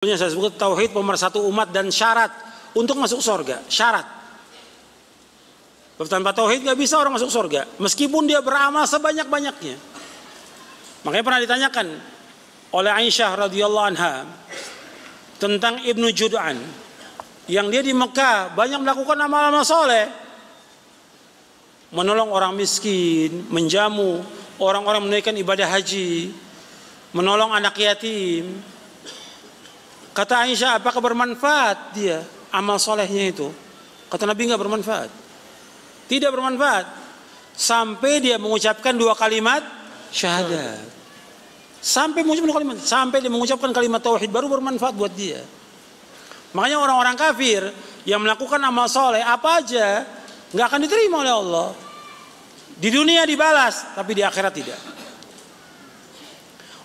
Saya sebut tauhid pemersatu umat dan syarat untuk masuk surga. Syarat. Tanpa tauhid nggak bisa orang masuk surga, meskipun dia beramal sebanyak-banyaknya. Makanya pernah ditanyakan oleh Aisyah radhiyallahu anha tentang Ibnu Jud'an, yang dia di Mekah banyak melakukan amal-amal soleh, menolong orang miskin, menjamu orang-orang menunaikan ibadah haji, menolong anak yatim. Kata Aisyah, apakah bermanfaat dia amal solehnya itu? Kata Nabi, enggak bermanfaat. Tidak bermanfaat sampai dia mengucapkan dua kalimat syahadat. Sampai mengucapkan dua kalimat, sampai dia mengucapkan kalimat tauhid, baru bermanfaat buat dia. Makanya orang-orang kafir yang melakukan amal soleh apa aja nggak akan diterima oleh Allah. Di dunia dibalas, tapi di akhirat tidak.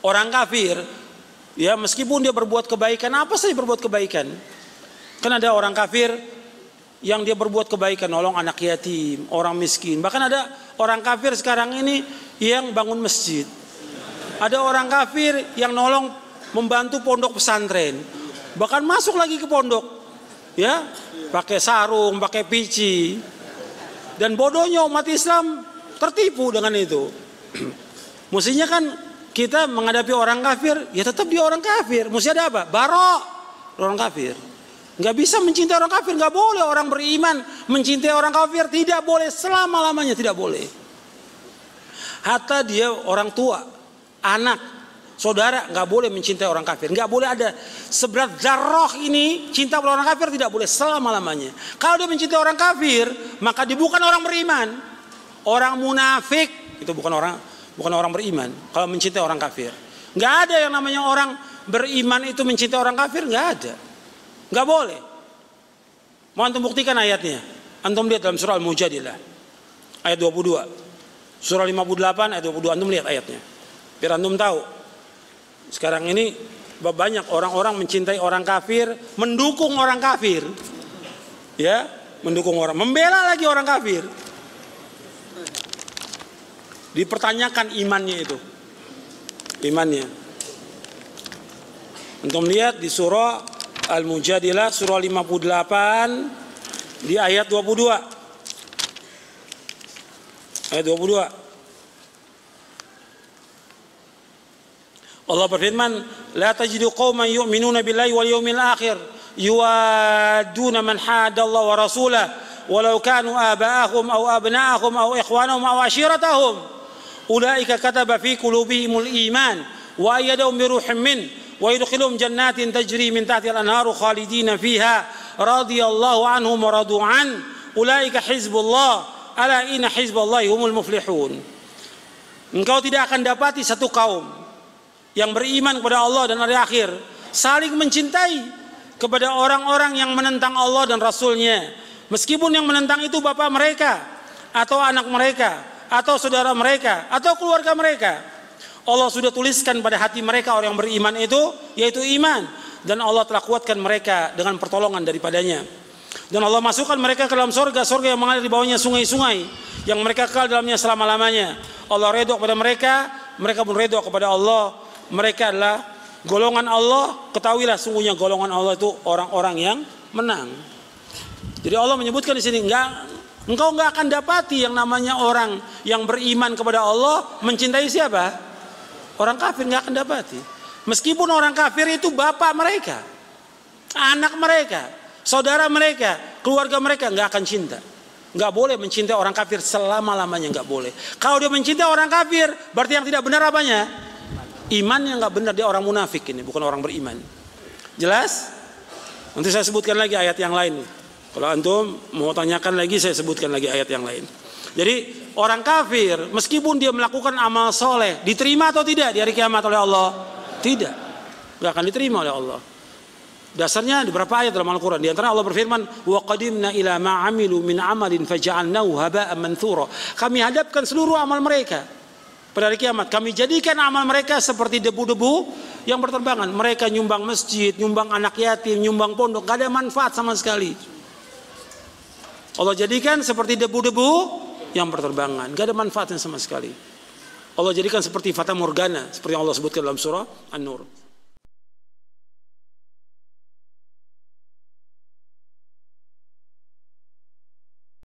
Orang kafir, ya meskipun dia berbuat kebaikan, apa saja berbuat kebaikan. Kan ada orang kafir yang dia berbuat kebaikan, nolong anak yatim, orang miskin. Bahkan ada orang kafir sekarang ini yang bangun masjid. Ada orang kafir yang nolong membantu pondok pesantren. Bahkan masuk lagi ke pondok, ya, pakai sarung, pakai pici. Dan bodohnya umat Islam tertipu dengan itu. Mestinya kan kita menghadapi orang kafir, ya tetap dia orang kafir. Mesti ada apa? Barok orang kafir. Nggak bisa mencintai orang kafir, nggak boleh orang beriman mencintai orang kafir, tidak boleh selama-lamanya, tidak boleh. Hatta dia orang tua, anak, saudara, nggak boleh mencintai orang kafir, nggak boleh ada seberat zarrah ini cinta pada orang kafir, tidak boleh selama-lamanya. Kalau dia mencintai orang kafir, maka dia bukan orang beriman, orang munafik. Itu bukan orang beriman kalau mencintai orang kafir. Nggak ada yang namanya orang beriman itu mencintai orang kafir, nggak ada. Nggak boleh. Mau antum buktikan ayatnya? Antum lihat dalam surah Al-Mujadilah ayat 22, surah 58 ayat 22. Antum lihat ayatnya biar antum tahu. Sekarang ini banyak orang-orang mencintai orang kafir, mendukung orang kafir, ya, mendukung orang, membela lagi orang kafir. Dipertanyakan imannya itu, imannya. Antum lihat di surah Al-Mujadilah surah 58 di ayat 22. Ayat 22. Allah berfirman, la tajidu qauman yu'minuna billahi wal yawmil akhir yuwadduna man hadallaha wa rasulahu walau kanu aba'ahum aw abna'ahum aw ikhwanahum aw ashiratahum ulaika kataba fi qulubihimul iman wa ayyadahum bi ruhin min wa yudkhiluhum jannatin tajri min tahtiha al-anharu khalidina fiha radhiyallahu anhum wa radu an ulaika hizbullah ala inna hizballahi humul muflihun. Engkau tidak akan dapati satu kaum yang beriman kepada Allah dan hari akhir saling mencintai kepada orang-orang yang menentang Allah dan Rasulnya, meskipun yang menentang itu bapak mereka atau anak mereka atau saudara mereka atau keluarga mereka. Allah sudah tuliskan pada hati mereka orang yang beriman itu, yaitu iman, dan Allah telah kuatkan mereka dengan pertolongan daripadanya. Dan Allah masukkan mereka ke dalam surga yang mengalir di bawahnya sungai-sungai yang mereka kekal dalamnya selama-lamanya. Allah redha kepada mereka, mereka pun redha kepada Allah. Mereka adalah golongan Allah. Ketahuilah sungguhnya golongan Allah itu orang-orang yang menang. Jadi Allah menyebutkan di sini, engkau nggak akan dapati yang namanya orang yang beriman kepada Allah mencintai siapa? Orang kafir nggak akan dapati. Meskipun orang kafir itu bapak mereka, anak mereka, saudara mereka, keluarga mereka, nggak akan cinta. Nggak boleh mencintai orang kafir selama-lamanya, nggak boleh. Kalau dia mencintai orang kafir, berarti yang tidak benar apanya? Imannya nggak benar, dia orang munafik ini, bukan orang beriman. Jelas? Nanti saya sebutkan lagi ayat yang lain. Kalau antum mau tanyakan lagi, saya sebutkan lagi ayat yang lain. Jadi orang kafir meskipun dia melakukan amal soleh, diterima atau tidak di hari kiamat oleh Allah? Tidak, nggak akan diterima oleh Allah. Dasarnya di beberapa ayat dalam Al-Quran. Di antara Allah berfirman, wa qadimna ila ma amilu min amalin faja'alnahu haba'an manthura. Kami hadapkan seluruh amal mereka pada hari kiamat, kami jadikan amal mereka seperti debu-debu yang berterbangan. Mereka nyumbang masjid, nyumbang anak yatim, nyumbang pondok, gak ada manfaat sama sekali. Allah jadikan seperti debu-debu yang berterbangan, gak ada manfaatnya sama sekali. Allah jadikan seperti fata morgana, seperti yang Allah sebutkan dalam surah An-Nur.